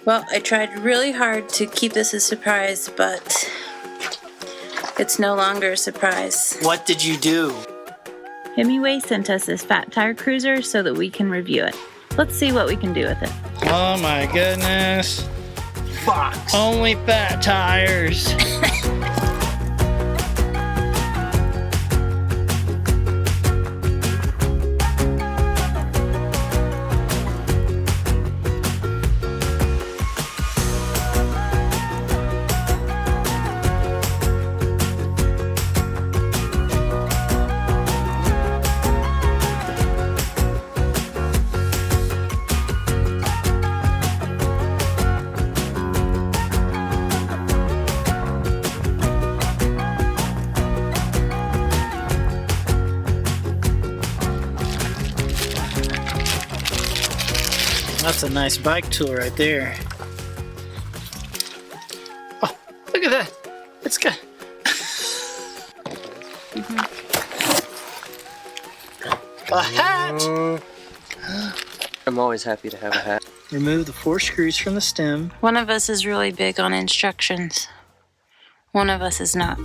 Well, I tried really hard to keep this a surprise, but it's no longer a surprise. What did you do? Himiway sent us this fat tire cruiser so that we can review it. Let's see what we can do with it. Oh my goodness. Fox. Only fat tires. That's a nice bike tool right there. Oh, look at that. It's got... A hat! I'm always happy to have a hat. Remove the 4 screws from the stem. One of us is really big on instructions. One of us is not.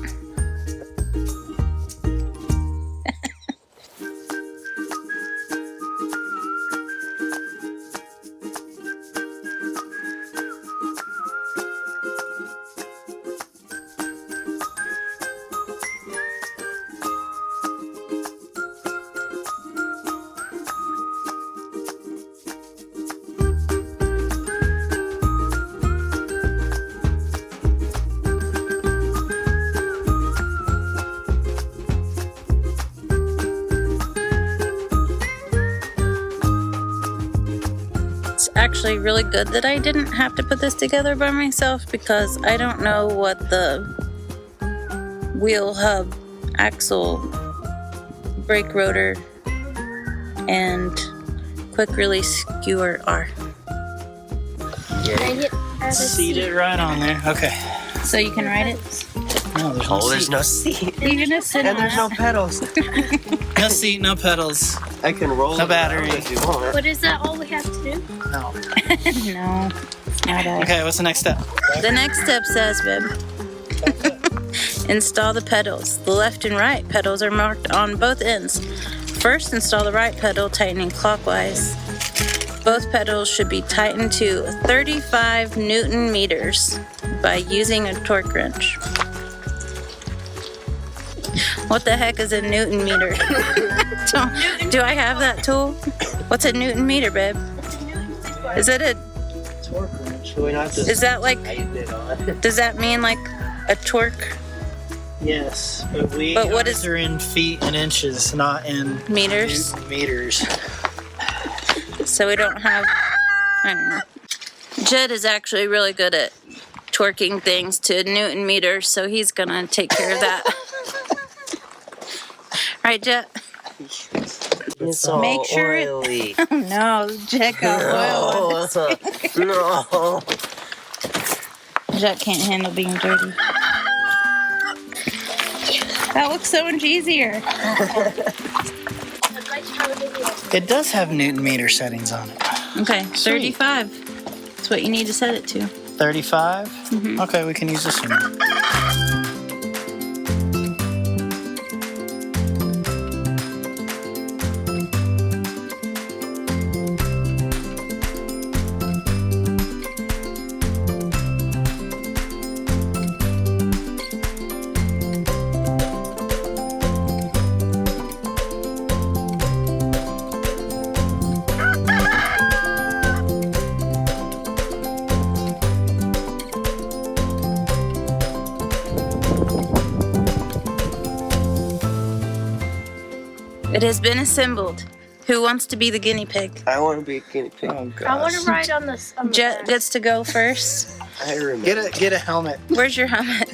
Actually really good that I didn't have to put this together by myself because I don't know what the wheel hub, axle, brake rotor, and quick release skewer are. Seat it right on there. Okay. So you can ride it? No, there's no seat. There's no seat. You're gonna sit And on there's it. no pedals. No seat, no pedals. I can roll No it battery. around if you want. But is that all we have to do? No. No, it's not all. Okay, what's the next step? The next step says, babe, install the pedals. The left and right pedals are marked on both ends. First, install the right pedal, tightening clockwise. Both pedals should be tightened to 35 Newton meters by using a torque wrench. What the heck is a Newton meter? Do I have that tool? What's a Newton meter, babe? Is it a... Torque wrench. We not just Is that like... tighten it on. Does that mean like a torque Yes, but we But what is- are in feet and inches, not in meters? meters. So we don't have... I don't know. Jed is actually really good at torquing things to Newton meters, so he's gonna take care of that. Right, Jed? It's all Make sure it- oily. No, Jed got oil. No. Jed can't handle being dirty. That looks so much easier. It does have Newton meter settings on it. Okay, 35. That's what you need to set it to. 35? Okay, we can use this one. It has been assembled. Who wants to be the guinea pig? I want to be a guinea pig. Oh gosh. I want to ride on this. Jet gets to go first. I remember. Get a helmet. Where's your helmet?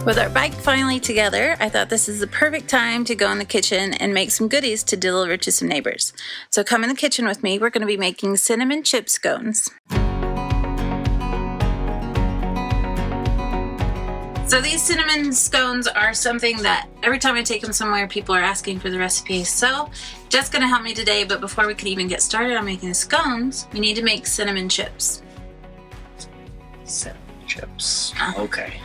With our bike finally together, I thought this is the perfect time to go in the kitchen and make some goodies to deliver to some neighbors. So come in the kitchen with me. We're going to be making cinnamon chip scones. So these cinnamon scones are something that every time I take them somewhere, people are asking for the recipe. So Jeff's going to help me today, but before we can even get started on making the scones, we need to make cinnamon chips. Cinnamon chips. Okay.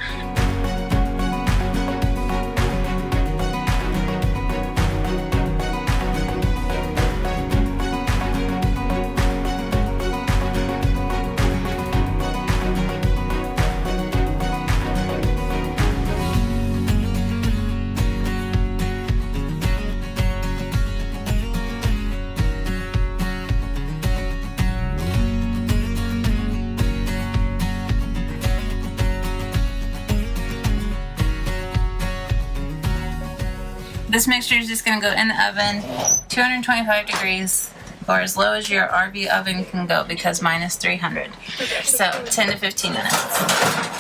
This mixture is just going to go in the oven, 225 degrees, or as low as your RV oven can go because mine is 300. So 10 to 15 minutes.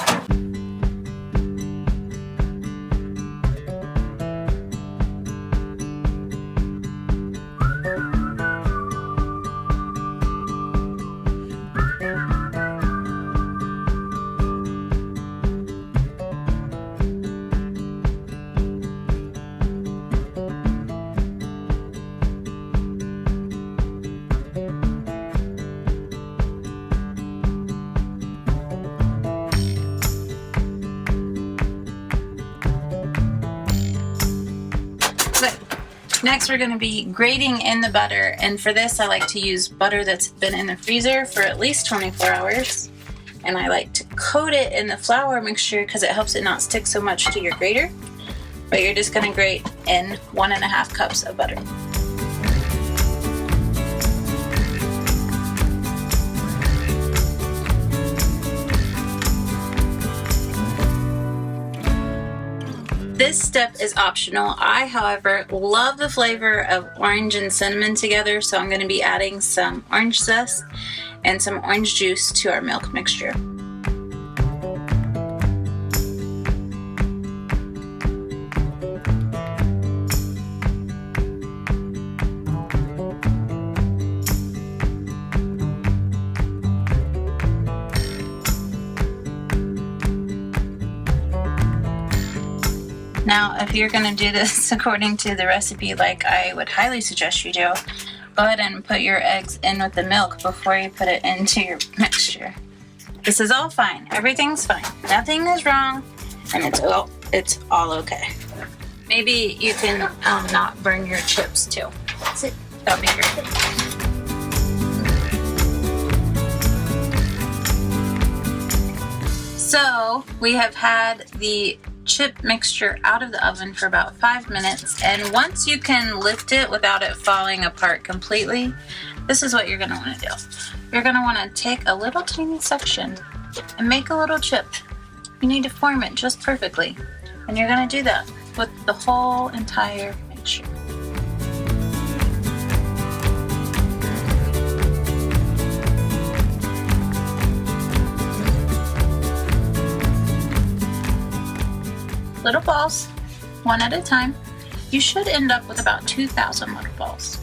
Next, we're going to be grating in the butter, and for this I like to use butter that's been in the freezer for at least 24 hours. And I like to coat it in the flour mixture because it helps it not stick so much to your grater. But you're just going to grate in 1.5 cups of butter. This step is optional. I, however, love the flavor of orange and cinnamon together, so I'm going to be adding some orange zest and some orange juice to our milk mixture. Now, if you're going to do this according to the recipe like I would highly suggest you do, go ahead and put your eggs in with the milk before you put it into your mixture. This is all fine. Everything's fine. Nothing is wrong, and it's all okay. Maybe you can not burn your chips too. That'd be great. So we have had the chip mixture out of the oven for about 5 minutes, and once you can lift it without it falling apart completely, this is what you're going to want to do. You're going to want to take a little tiny section and make a little chip. You need to form it just perfectly, and you're going to do that with the whole entire mixture. Little balls, one at a time. You should end up with about 2,000 little balls.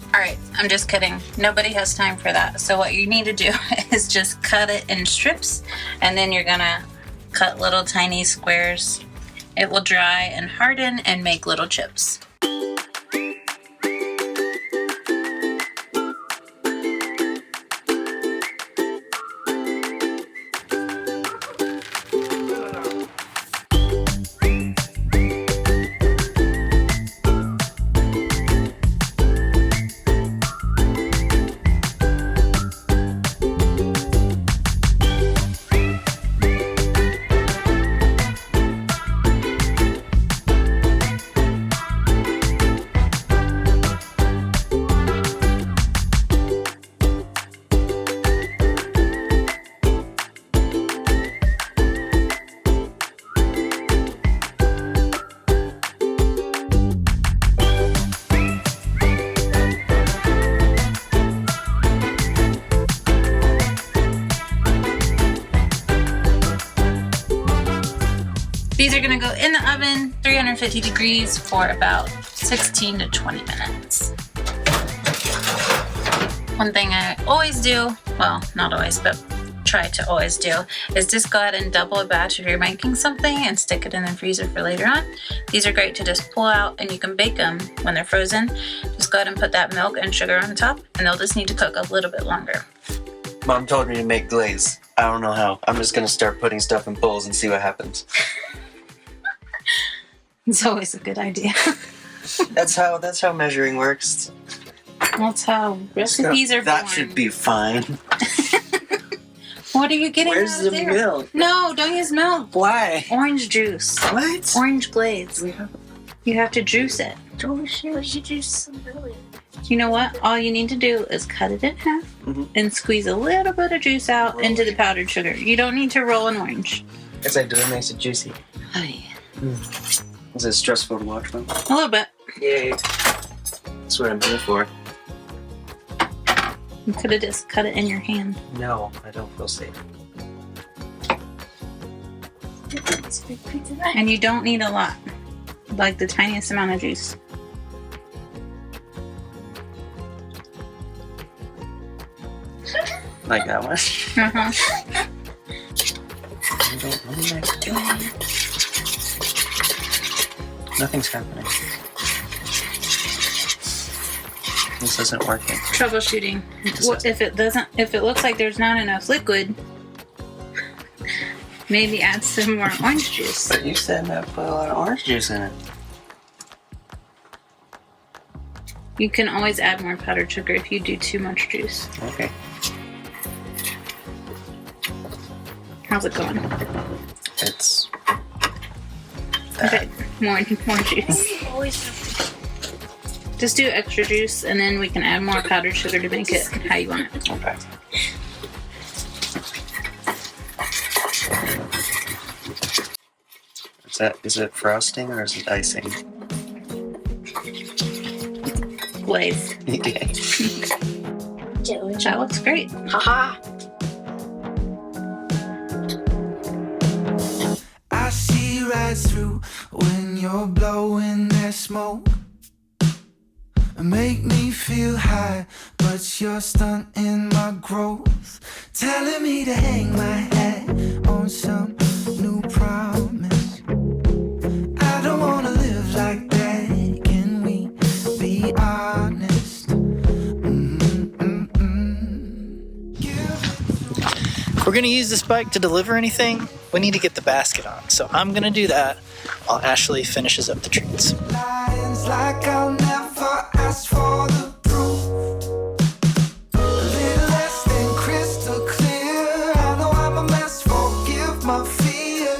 Alright, I'm just kidding. Nobody has time for that. So what you need to do is just cut it in strips, and then you're gonna cut little tiny squares. It will dry and harden and make little chips. oven, 350 degrees for about 16 to 20 minutes. One thing I always do, well, not always, but try to always do, is just go ahead and double a batch if you're making something and stick it in the freezer for later on. These are great to just pull out and you can bake them when they're frozen. Just go ahead and put that milk and sugar on top and they'll just need to cook a little bit longer. Mom told me to make glaze. I don't know how. I'm just gonna start putting stuff in bowls and see what happens. It's always a good idea. That's how measuring works. That's how recipes are That born. should be fine. What are you getting Where's out of the there? milk? No, don't use milk. Why? Orange juice. What? Orange glaze. You have to juice it. Oh shit, we should do some earlier. You know what? All you need to do is cut it in half and squeeze a little bit of juice out into the powdered sugar. You don't need to roll an orange. Yes, I do. It makes it juicy. Oh, yeah. Is it stressful to watch them? A little bit. Yay. That's what I'm here for. You could have just cut it in your hand. No, I don't feel safe. And you don't need a lot. Like the tiniest amount of juice. Like that one? Uh-huh. What am I doing? Nothing's happening. This isn't working. Troubleshooting. If it looks like there's not enough liquid, maybe add some more orange juice. But you said I put a lot of orange juice in it. You can always add more powdered sugar if you do too much juice. Okay. How's it going? It's... Okay, more juice. Always have Just do extra juice and then we can add more powdered sugar to make it how you want it. Okay. Is it frosting or is it icing? Glaze. Okay. to. That looks great. Haha. I see right through when you're blowing that smoke. Make me feel high, but you're stunting my growth. Telling me to hang my hat on some new promise. I don't wanna live like that, can we be honest? If we're going to use this bike to deliver anything, we need to get the basket on. So I'm going to do that while Ashley finishes up the treats. Lines like I'll never ask for the proof. A little less than crystal clear. I know I'm a mess, forgive my fear.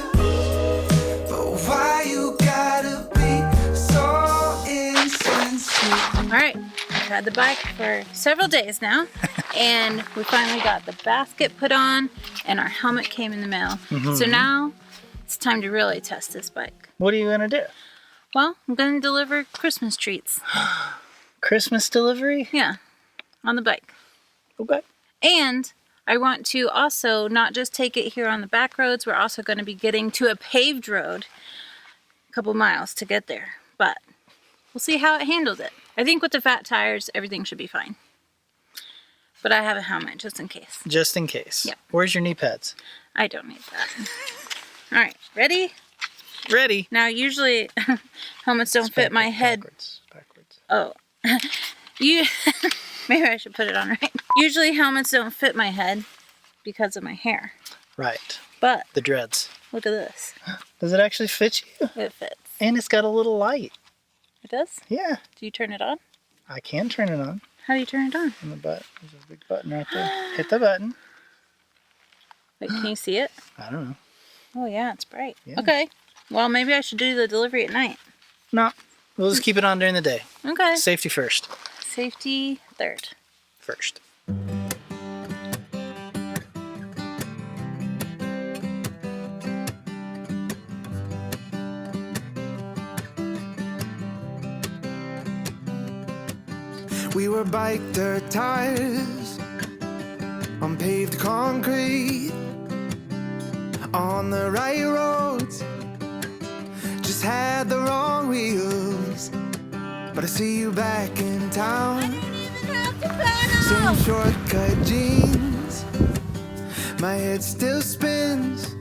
But why you gotta be so insensitive? All right, I've had the bike for several days now, and we finally got the basket put on, and our helmet came in the mail. So now it's time to really test this bike. What are you going to do? Well, I'm going to deliver Christmas treats. Christmas delivery? Yeah, on the bike. Okay. And I want to also not just take it here on the back roads, we're also going to be getting to a paved road, a couple miles to get there. But we'll see how it handles it. I think with the fat tires, everything should be fine. But I have a helmet just in case. Just in case. Yep. Where's your knee pads? I don't need that. All right, ready? Ready. Now, usually helmets don't fit my head. Backwards. Oh, maybe I should put it on right. Usually helmets don't fit my head because of my hair. Right. But The dreads. look at this. Does it actually fit you? It fits. And it's got a little light. It does? Yeah. Do you turn it on? I can turn it on. How do you turn it on? On the button. There's a big button right there. Hit the button. Wait, can you see it? I don't know. Oh, yeah, it's bright. Yeah. Okay. Well, maybe I should do the delivery at night. No. We'll just keep it on during the day. Okay. Safety first. Safety third. First. We were bike dirt tires on paved concrete, on the right roads, just had the wrong wheels, but I see you back in town. Same shortcut jeans, my head still spins,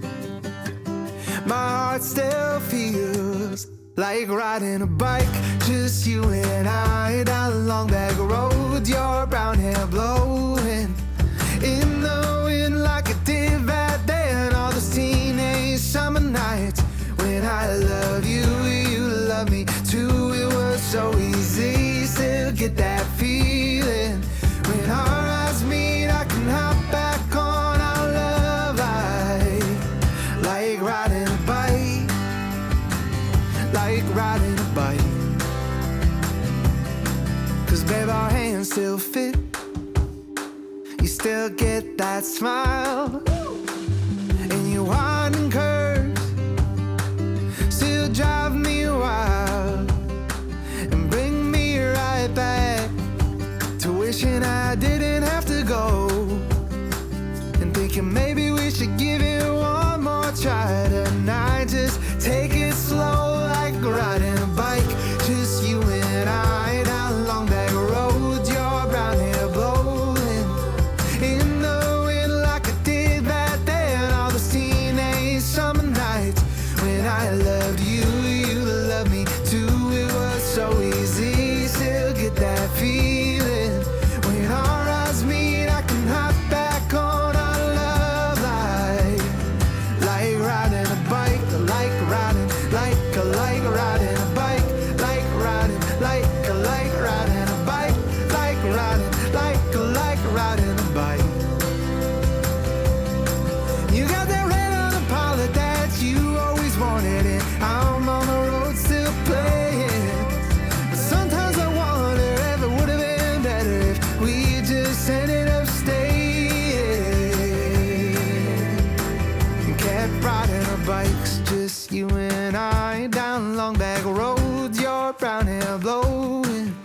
my heart still feels like riding a bike. Just you and I down a long back road, your brown hair blowing in the wind like it did back then. All those teenage summer nights when I love you, you love me too. It was so easy, still get that feeling. When our eyes meet, I can hop back on our love like riding a bike, like riding a bike. 'Cause babe, our hands still fit, you still get that smile, and your winding curves still drive me wild and bring me right back to wishing I didn't have to go, and thinking maybe we should give it one more try tonight. Just take it slow like riding a bike, just you and I down a long back road, your brown hair blowing in the wind like I did back then. All those teenage summer nights when I loved you, you loved me too. It was so easy, still get that feeling. When our eyes meet, I can hop back on our love like riding a bike, like riding a bike, like riding a bike, like riding a bike, like riding a bike. You got that red on the Impala that you always wanted, and I'm on the road still playing. But sometimes I wonder if it would have been better if we just ended up staying and kept riding our bikes, just you and I down long back roads, your brown hair blowing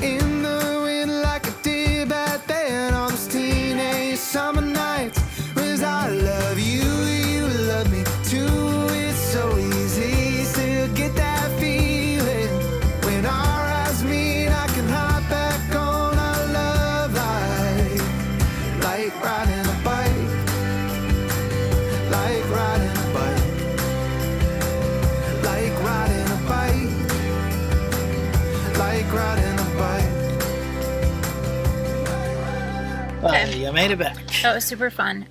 in the wind like it did back then. On those teenage summer nights was I love you, you love me too. It's so easy, still get that feeling. When our eyes meet, I can hop back on our love like riding a bike, like riding a bike, like riding a bike, like riding a bike. Okay. You made it back. That was super fun.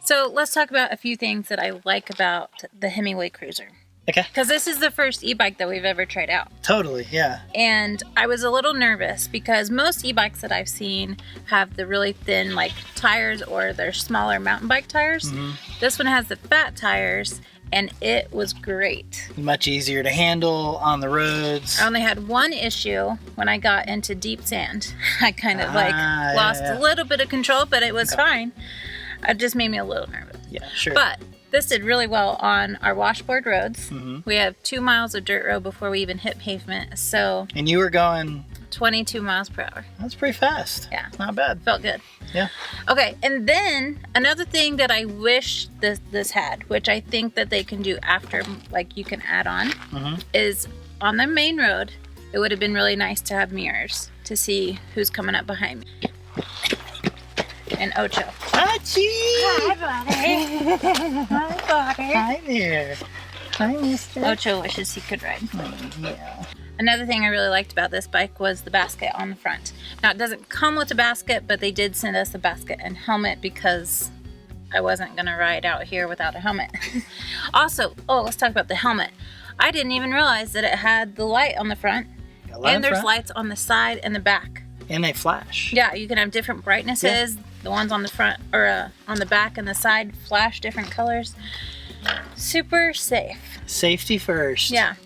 So let's talk about a few things that I like about the Himiway Cruiser. Okay. Because this is the first e-bike that we've ever tried out. Totally, yeah. And I was a little nervous because most e-bikes that I've seen have the really thin like tires, or they're smaller mountain bike tires. Mm-hmm. This one has the fat tires, and it was great. Much easier to handle on the roads. I only had one issue when I got into deep sand. I kind of lost a little bit of control, but it was fine. It just made me a little nervous. Yeah, sure. But this did really well on our washboard roads. Mm-hmm. We have 2 miles of dirt road before we even hit pavement. So And you were going, 22 miles per hour. that's pretty fast. Yeah. Not bad. Felt good. Yeah. Okay, and then another thing that I wish this had, which I think that they can do after, like you can add on, Mm-hmm. is on the main road, it would have been really nice to have mirrors to see who's coming up behind me. And Ocho. Hachi! Hi, buddy. Hi, buddy. Hi there. Hi, mister. Ocho wishes he could ride. Yeah. Another thing I really liked about this bike was the basket on the front. Now, it doesn't come with a basket, but they did send us a basket and helmet because I wasn't going to ride out here without a helmet. Also, let's talk about the helmet. I didn't even realize that it had the light on the front, and there's lights on the side and the back. And they flash. Yeah, you can have different brightnesses. Yeah. The ones on the front or on the back and the side flash different colors. Super safe. Safety first. Yeah.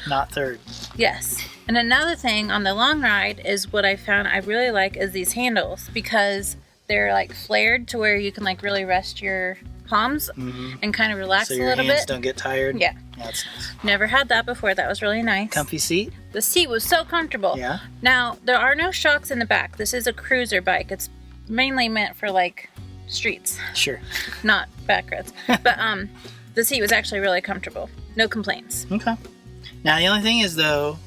Not third. Yes. And another thing on the long ride is what I found I really like is these handles, because they're like flared to where you can like really rest your palms and kind of relax so a your little hands bit. don't get tired. Yeah. That's nice. Never had that before. That was really nice. Comfy seat. The seat was so comfortable. Yeah. Now, there are no shocks in the back. This is a cruiser bike. It's mainly meant for like streets, Sure. not back roads. But the seat was actually really comfortable. no complaints. Okay. Now the only thing is though,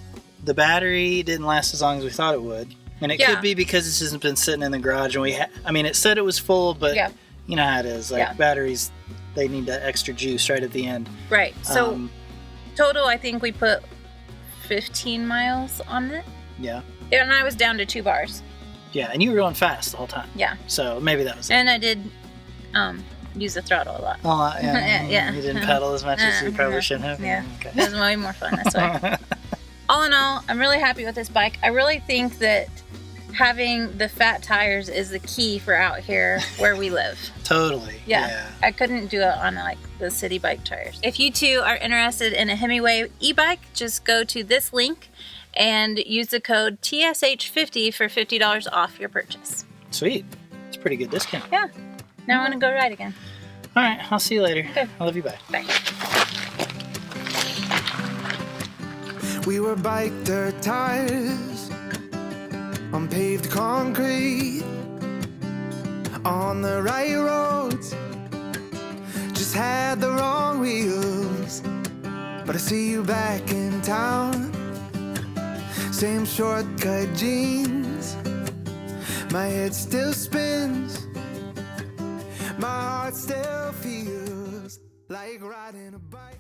the battery didn't last as long as we thought it would, and it could be because it's just been sitting in the garage and I mean, it said it was full, but you know how it is. Like batteries, they need that extra juice right at the end. Right. So total, I think we put 15 miles on it. Yeah. And I was down to 2 bars. Yeah, and you were going fast the whole time. Yeah. So maybe that was it. And I did use the throttle a lot. A lot, yeah. Yeah. You didn't pedal as much as you probably should have. Yeah. Okay. It was way more fun this way. All in all, I'm really happy with this bike. I really think that having the fat tires is the key for out here where we live. Totally. Yeah. I couldn't do it on like the city bike tires. If you too are interested in a Himiway e-bike, just go to this link and use the code TSH50 for $50 off your purchase. Sweet. It's a pretty good discount. Yeah. Now I want to go ride again. All right. I'll see you later. Okay. I love you. Bye. Bye. We were bike dirt tires on paved concrete, on the right roads, just had the wrong wheels. But I see you back in town, same shortcut jeans, my head still spins, my heart still feels like riding a bike.